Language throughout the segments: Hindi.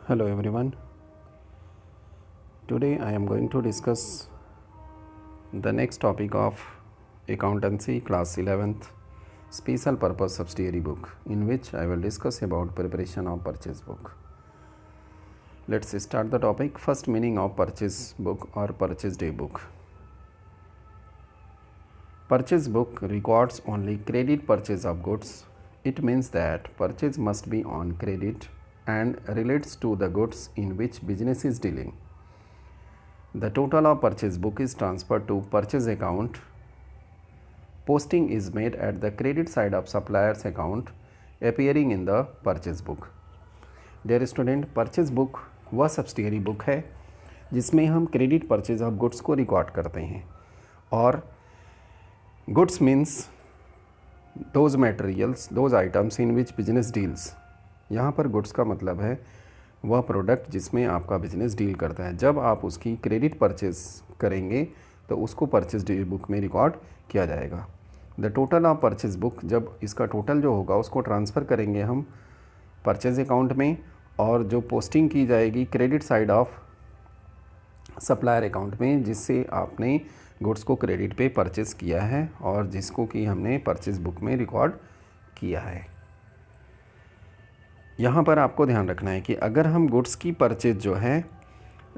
Hello everyone. Today I am going to discuss the next topic of accountancy class 11th special purpose subsidiary book, in which I will discuss about preparation of purchase book. Let's start the topic. First, meaning of purchase book or purchase day book. Purchase book records only credit purchase of goods. It means that purchase must be on credit and relates to the goods in which business is dealing. The total of purchase book is transferred to purchase account. Posting is made at the credit side of supplier's account, appearing in the purchase book. Dear student, purchase book वह सब्सिडियरी बुक है जिसमें हम क्रेडिट परचेज ऑफ गुड्स को रिकॉर्ड करते हैं, और goods means those materials, those items in which business deals. यहाँ पर गुड्स का मतलब है वह प्रोडक्ट जिसमें आपका बिजनेस डील करता है. जब आप उसकी क्रेडिट परचेज करेंगे तो उसको परचेज डे बुक में रिकॉर्ड किया जाएगा. The total of purchase book, जब इसका टोटल जो होगा उसको ट्रांसफ़र करेंगे हम परचेज अकाउंट में, और जो पोस्टिंग की जाएगी credit side of supplier account में, जिससे आपने गुड्स को क्रेडिट पे परचेज किया है और जिसको कि हमने परचेज बुक में रिकॉर्ड किया है. यहाँ पर आपको ध्यान रखना है कि अगर हम गुड्स की परचेज जो है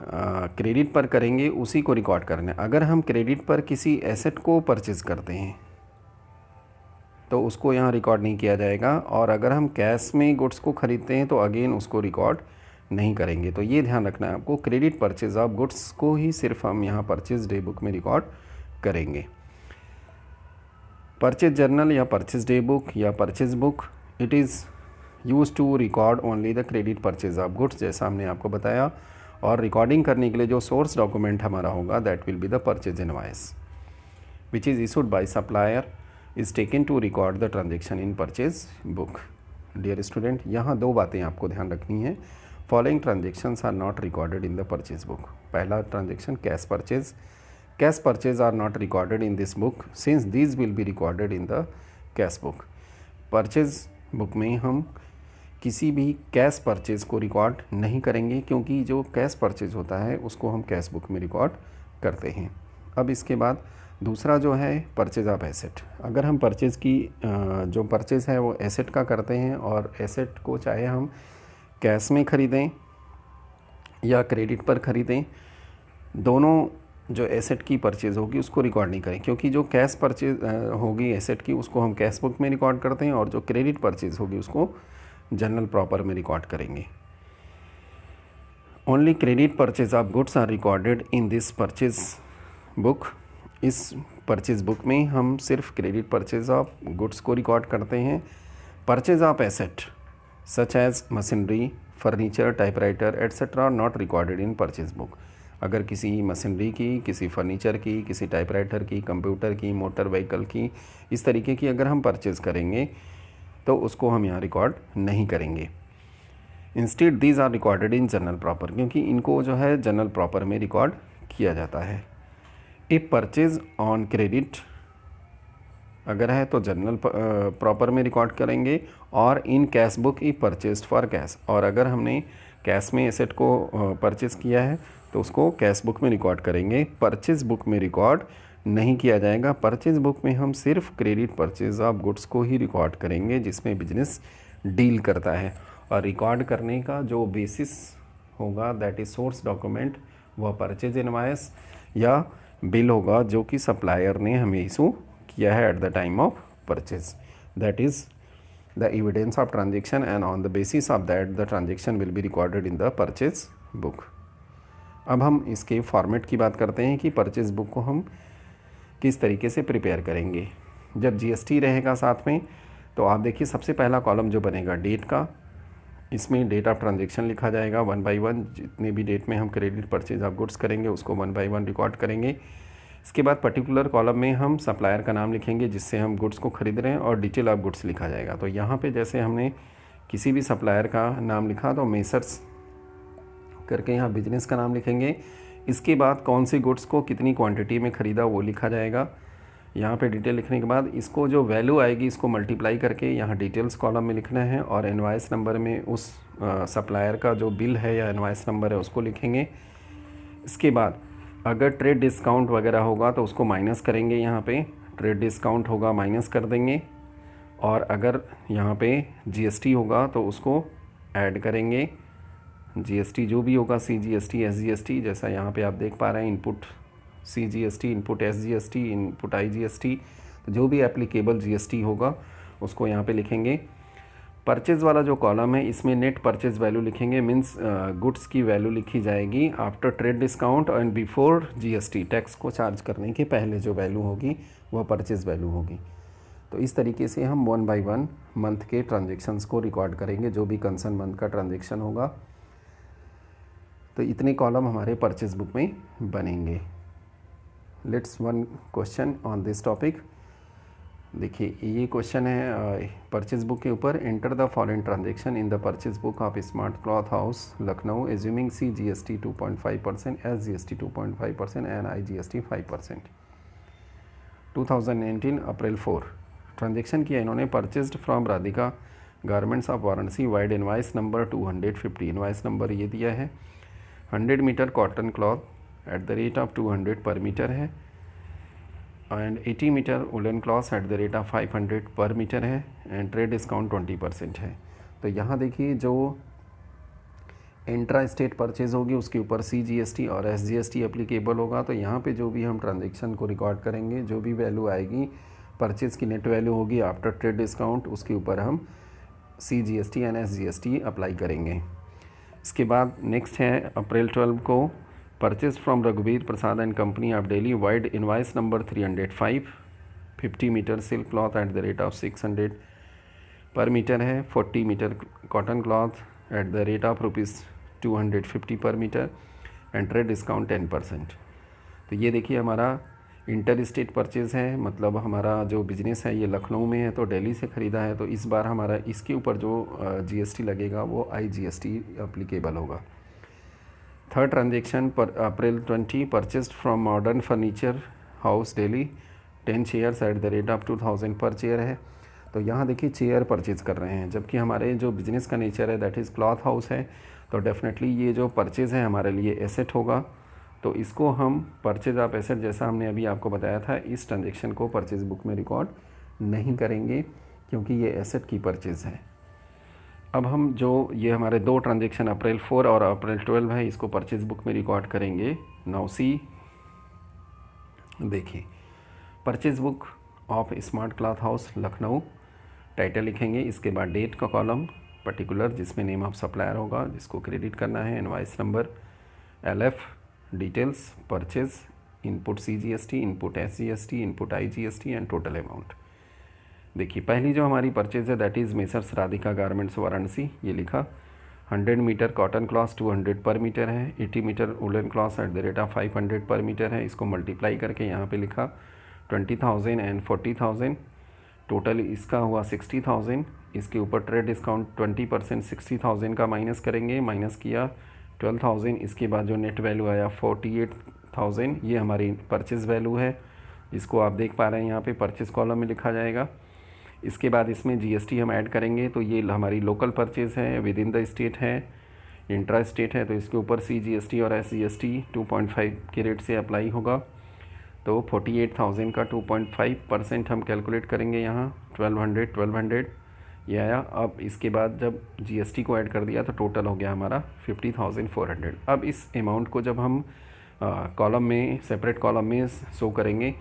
क्रेडिट पर करेंगे उसी को रिकॉर्ड करना है. अगर हम क्रेडिट पर किसी एसेट को परचेज करते हैं तो उसको यहाँ रिकॉर्ड नहीं किया जाएगा, और अगर हम कैश में गुड्स को ख़रीदते हैं तो अगेन उसको रिकॉर्ड नहीं करेंगे. तो ये ध्यान रखना है आपको, क्रेडिट परचेज ऑफ गुड्स को ही सिर्फ हम यहाँ परचेज डे बुक में रिकॉर्ड करेंगे. परचेज जर्नल या परचेज डे बुक या purchase book, it is use to record only the credit purchase of goods, जैसा हमने आपको बताया. और रिकॉर्डिंग करने के लिए जो सोर्स डॉक्यूमेंट हमारा होगा that will be the purchase invoice which is issued by supplier is taken to record the transaction in purchase book. Dear student, यहाँ दो बातें आपको ध्यान रखनी है. Following transactions are not recorded in the purchase book. पहला transaction cash purchase. Cash purchase are not recorded in this book since these will be recorded in the cash book. Purchase book में हम किसी भी कैश परचेज को रिकॉर्ड नहीं करेंगे, क्योंकि जो कैश परचेज होता है उसको हम कैश बुक में रिकॉर्ड करते हैं. अब इसके बाद दूसरा जो है परचेज ऑफ एसेट. अगर हम परचेज़ की जो परचेज़ है वो एसेट का करते हैं, और एसेट को चाहे हम कैश में ख़रीदें या क्रेडिट पर ख़रीदें, दोनों जो एसेट की परचेज़ होगी उसको रिकॉर्ड नहीं करें, क्योंकि जो कैश परचेज होगी एसेट की उसको हम कैश बुक में रिकॉर्ड करते हैं, और जो क्रेडिट परचेज़ होगी उसको जनरल प्रॉपर में रिकॉर्ड करेंगे. Only credit purchase of goods are recorded in this purchase book. इस परचेज बुक में हम सिर्फ क्रेडिट परचेज ऑफ गुड्स को रिकॉर्ड करते हैं. Purchase of asset such as machinery, furniture, typewriter etcetera are not recorded in purchase book. अगर किसी मशीनरी की, किसी फर्नीचर की, किसी टाइपराइटर की, कंप्यूटर की, मोटर व्हीकल की, इस तरीके की अगर हम परचेज़ करेंगे तो उसको हम यहाँ रिकॉर्ड नहीं करेंगे. Instead these are recorded in journal proper, क्योंकि इनको जो है जनरल प्रॉपर में रिकॉर्ड किया जाता है. ए परचेज ऑन क्रेडिट अगर है तो जनरल प्रॉपर में रिकॉर्ड करेंगे, और in cash book E purchase for cash. और अगर हमने कैश में एसेट को परचेज़ किया है तो उसको कैश बुक में रिकॉर्ड करेंगे. परचेज बुक में रिकॉर्ड नहीं किया जाएगा. परचेज बुक में हम सिर्फ क्रेडिट परचेज ऑफ गुड्स को ही रिकॉर्ड करेंगे जिसमें बिजनेस डील करता है, और रिकॉर्ड करने का जो बेसिस होगा दैट इज़ सोर्स डॉक्यूमेंट, वह परचेज इनवॉइस या बिल होगा जो कि सप्लायर ने हमें इशू किया है at the time of purchase. That is the evidence of transaction, and on the basis of that the transaction will be recorded in the purchase book. अब हम इसके फॉर्मेट की बात करते हैं कि परचेज बुक को हम किस तरीके से प्रिपेयर करेंगे. जब जीएसटी रहेगा साथ में तो आप देखिए सबसे पहला कॉलम जो बनेगा डेट का, इसमें डेट ऑफ ट्रांजेक्शन लिखा जाएगा 1 बाई 1. जितने भी डेट में हम क्रेडिट परचेज ऑफ गुड्स करेंगे उसको 1 बाई 1 रिकॉर्ड करेंगे. इसके बाद पर्टिकुलर कॉलम में हम सप्लायर का नाम लिखेंगे जिससे हम गुड्स को खरीद रहे हैं, और डिटेल ऑफ गुड्स लिखा जाएगा. तो यहाँ पे जैसे हमने किसी भी सप्लायर का नाम लिखा तो मेसर्स करके यहाँ बिजनेस का नाम लिखेंगे. इसके बाद कौन सी गुड्स को कितनी क्वांटिटी में ख़रीदा वो लिखा जाएगा. यहाँ पे डिटेल लिखने के बाद इसको जो वैल्यू आएगी इसको मल्टीप्लाई करके यहाँ डिटेल्स कॉलम में लिखना है और इनवॉइस नंबर में उस सप्लायर का जो बिल है या इनवॉइस नंबर है उसको लिखेंगे। इसके बाद अगर ट्रेड डिस्काउंट वगैरह होगा तो उसको माइनस करेंगे, यहाँ पे ट्रेड डिस्काउंट होगा माइनस कर देंगे, और अगर यहाँ पे जीएसटी होगा तो उसको ऐड करेंगे। जीएसटी जो भी होगा, सीजीएसटी, एसजीएसटी, जैसा यहाँ पे आप देख पा रहे हैं, input CGST, input SGST, input IGST, तो जो भी एप्लीकेबल जीएसटी होगा उसको यहाँ पे लिखेंगे। परचेज़ वाला जो कॉलम है इसमें नेट परचेज़ वैल्यू लिखेंगे, मीन्स गुड्स की वैल्यू लिखी जाएगी after trade discount and before GST, tax को चार्ज करने के पहले जो वैल्यू होगी वह परचेज़ वैल्यू होगी। तो इस तरीके से हम 1 बाय 1 मंथ के ट्रांजेक्शन्स को रिकॉर्ड करेंगे, जो भी कंसर्न मंथ का ट्रांजेक्शन होगा। तो इतने कॉलम हमारे परचेज बुक में बनेंगे। Let's one question on this topic. देखिए ये क्वेश्चन है परचेज बुक के ऊपर। Enter the following transaction in the purchase book of smart cloth house Lucknow assuming CGST 2.5%, SGST 2.5% and IGST 5%। 2019 April 4 transaction किया इन्होंने। Purchased from Radhika garments of Varanasi, vide invoice number 250, invoice number ये दिया है। 100 metre cotton cloth at the rate of 200 पर मीटर है, and 80 metre woollen cloth at the rate of 500 per metre है, एंड ट्रेड डिस्काउंट 20% है। तो यहाँ देखिए जो इंट्रा स्टेट परचेज होगी उसके ऊपर CGST और SGST एप्लीकेबल होगा। तो यहाँ पे जो भी हम ट्रांजेक्शन को रिकॉर्ड करेंगे, जो भी वैल्यू आएगी परचेज़ की नेट वैल्यू होगी आफ्टर ट्रेड डिस्काउंट, उसके ऊपर हम CGST एंड SGST अप्लाई करेंगे। इसके बाद नेक्स्ट है अप्रैल 12 को, परचेज फ्रॉम रघुवीर Prasad and company of Delhi, vide invoice number 305, 50 metre silk cloth at the rate of 600 per metre है, 40 metre cotton cloth at the rate of ₹250 per metre, and trade discount 10%। तो ये देखिए हमारा इंटर स्टेट परचेज़ है, मतलब हमारा जो बिज़नेस है ये लखनऊ में है तो दिल्ली से ख़रीदा है, तो इस बार हमारा इसके ऊपर जो GST लगेगा वो IGST एप्लीकेबल होगा। थर्ड ट्रांजेक्शन पर अप्रैल 20, purchased from modern furniture house Delhi 10 chairs eight the rate of 2000 पर चेयर है। तो यहाँ देखिए चेयर परचेज़ कर रहे हैं, जबकि हमारे जो बिज़नेस का नेचर है दैट इज़ क्लॉथ हाउस है, तो डेफिनेटली ये जो परचेज़ है हमारे लिए एसेट होगा। तो इसको हम परचेज ऑफ एसेट, जैसा हमने अभी आपको बताया था, इस ट्रांजेक्शन को परचेज बुक में रिकॉर्ड नहीं करेंगे क्योंकि ये एसेट की परचेज है। अब हम जो ये हमारे दो ट्रांजेक्शन अप्रैल 4 और अप्रैल 12 है इसको परचेज बुक में रिकॉर्ड करेंगे। नाउ सी देखिए, purchase book of smart cloth house Lucknow, title लिखेंगे, इसके बाद डेट का कॉलम पर्टिकुलर जिसमें नेम ऑफ सप्लायर होगा जिसको क्रेडिट करना है, invoice number, LF, details, purchase, input CGST, input SGST, input IGST and total amount. देखिए पहली जो हमारी परचेज है that is messrs Radhika garments Varanasi, ये लिखा। 100 मीटर कॉटन क्लॉथ 200 पर मीटर है, 80 metre woollen cloth at the rate of 500 per metre है, इसको मल्टीप्लाई करके यहाँ पे लिखा 20,000 एंड 40,000, टोटल इसका हुआ 60,000। इसके ऊपर ट्रेड डिस्काउंट 20% 60,000 का माइनस करेंगे, माइनस किया 12,000। इसके बाद जो नेट वैल्यू आया 48,000, ये हमारी परचेज़ वैल्यू है, इसको आप देख पा रहे हैं यहाँ पे परचेज़ कॉलम में लिखा जाएगा। इसके बाद इसमें GST हम ऐड करेंगे, तो ये हमारी लोकल परचेज़ है, विद इन द स्टेट है, इंट्रा स्टेट है, तो इसके ऊपर CGST और SGST 2.5 के रेट से अप्लाई होगा। तो 48,000 का 2.5% हम कैलकुलेट करेंगे यहाँ, 1200 ये आया। अब इसके बाद जब GST को ऐड कर दिया तो टोटल हो गया हमारा 50,400। अब इस अमाउंट को जब हम कॉलम में, सेपरेट कॉलम में शो करेंगे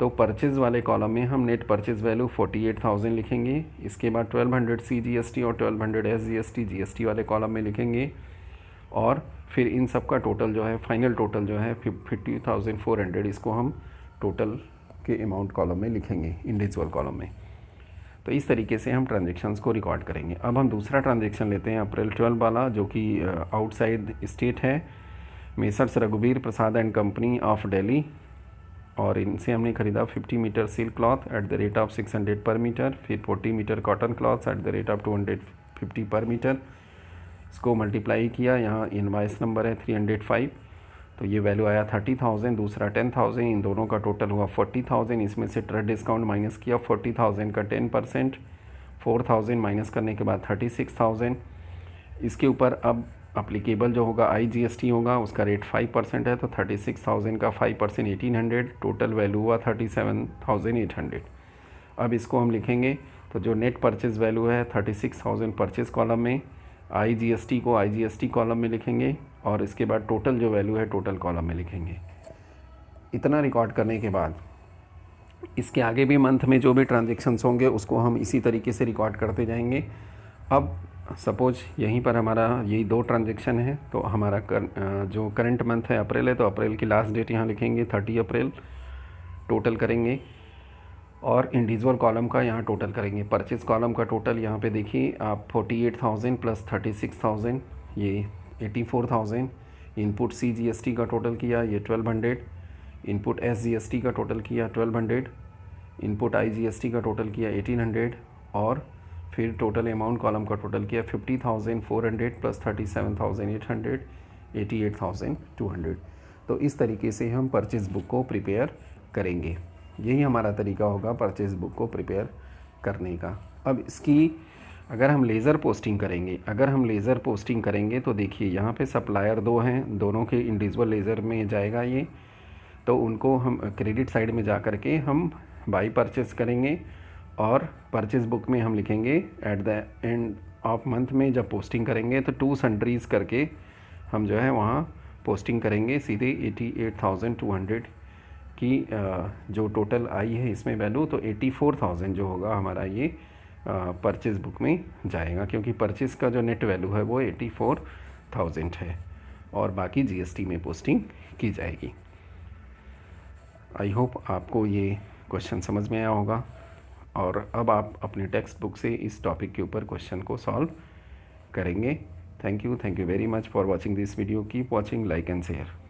तो परचेज़ वाले कॉलम में हम नेट परचेज़ वैल्यू 48,000 लिखेंगे। इसके बाद 1200 CGST और 1200 SGST GST वाले कॉलम में लिखेंगे, और फिर इन सब का टोटल जो है, फाइनल टोटल जो है 50,400, इसको हम टोटल के अमाउंट कॉलम में लिखेंगे, इंडिविजुअल कॉलम में। तो इस तरीके से हम ट्रांजेक्शन्स को रिकॉर्ड करेंगे। अब हम दूसरा ट्रांजेक्शन लेते हैं अप्रैल 12 वाला, जो कि आउटसाइड स्टेट है, मेसर्स रघुवीर Prasad and company of Delhi, और इनसे हमने ख़रीदा 50 metre silk cloth at the rate of 600 per metre, फिर 40 metre cotton cloth at the rate of 250 per metre. इसको मल्टीप्लाई किया, यहाँ इनवाइस नंबर है 305, तो ये वैल्यू आया 30,000, दूसरा 10,000, इन दोनों का टोटल हुआ 40,000। इसमें से ट्रेड डिस्काउंट माइनस किया 40,000 का 10%, 4,000 माइनस करने के बाद 36,000। इसके ऊपर अब अप्लीकेबल जो होगा IGST होगा, उसका रेट 5% है, तो 36,000 का 5% 1800, टोटल वैल्यू हुआ 37,800। अब इसको हम लिखेंगे, तो जो नेट परचेज़ वैल्यू है 36,000 परचेज़ कॉलम में, IGST को IGST कॉलम में लिखेंगे, और इसके बाद टोटल जो वैल्यू है टोटल कॉलम में लिखेंगे। इतना रिकॉर्ड करने के बाद इसके आगे भी मंथ में जो भी ट्रांजेक्शन्स होंगे उसको हम इसी तरीके से रिकॉर्ड करते जाएंगे। अब सपोज यहीं पर हमारा यही 2 ट्रांजेक्शन है, तो हमारा जो करंट मंथ है अप्रैल है, तो अप्रैल की लास्ट डेट यहाँ लिखेंगे 30 अप्रैल, टोटल करेंगे, और इंडिविजुअल कॉलम का यहाँ टोटल करेंगे। परचेज़ कॉलम का टोटल यहाँ पे देखिए आप 48,000 प्लस 36,000 ये 84,000। इनपुट CGST का टोटल किया ये 1200, इनपुट SGST का टोटल किया 1200, इनपुट IGST का टोटल किया 1800, और फिर टोटल अमाउंट कॉलम का टोटल किया 50,400 प्लस 37,800, 88,200। तो इस तरीके से हम परचेज़ बुक को प्रिपेयर करेंगे। यही हमारा तरीका होगा परचेज़ बुक को प्रिपेयर करने का। अब इसकी अगर हम लेज़र पोस्टिंग करेंगे तो देखिए यहाँ पे सप्लायर 2 हैं, दोनों के इंडिविजुअल लेज़र में जाएगा ये, तो उनको हम क्रेडिट साइड में जा कर के हम बाई परचेज़ करेंगे, और परचेज़ बुक में हम लिखेंगे at the end of month में जब पोस्टिंग करेंगे तो 2 सन्ड्रीज करके हम जो है वहाँ पोस्टिंग करेंगे सीधे 88,200 की जो टोटल आई है इसमें वैल्यू, तो 84,000 जो होगा हमारा ये परचेज़ बुक में जाएगा, क्योंकि परचेज़ का जो नेट वैल्यू है वो 84,000 है, और बाकी GST में पोस्टिंग की जाएगी। आई होप आपको ये क्वेश्चन समझ में आया होगा, और अब आप अपने टेक्स्ट बुक से इस टॉपिक के ऊपर क्वेश्चन को सॉल्व करेंगे। Thank you very much for watching this video. Keep watching, like and share.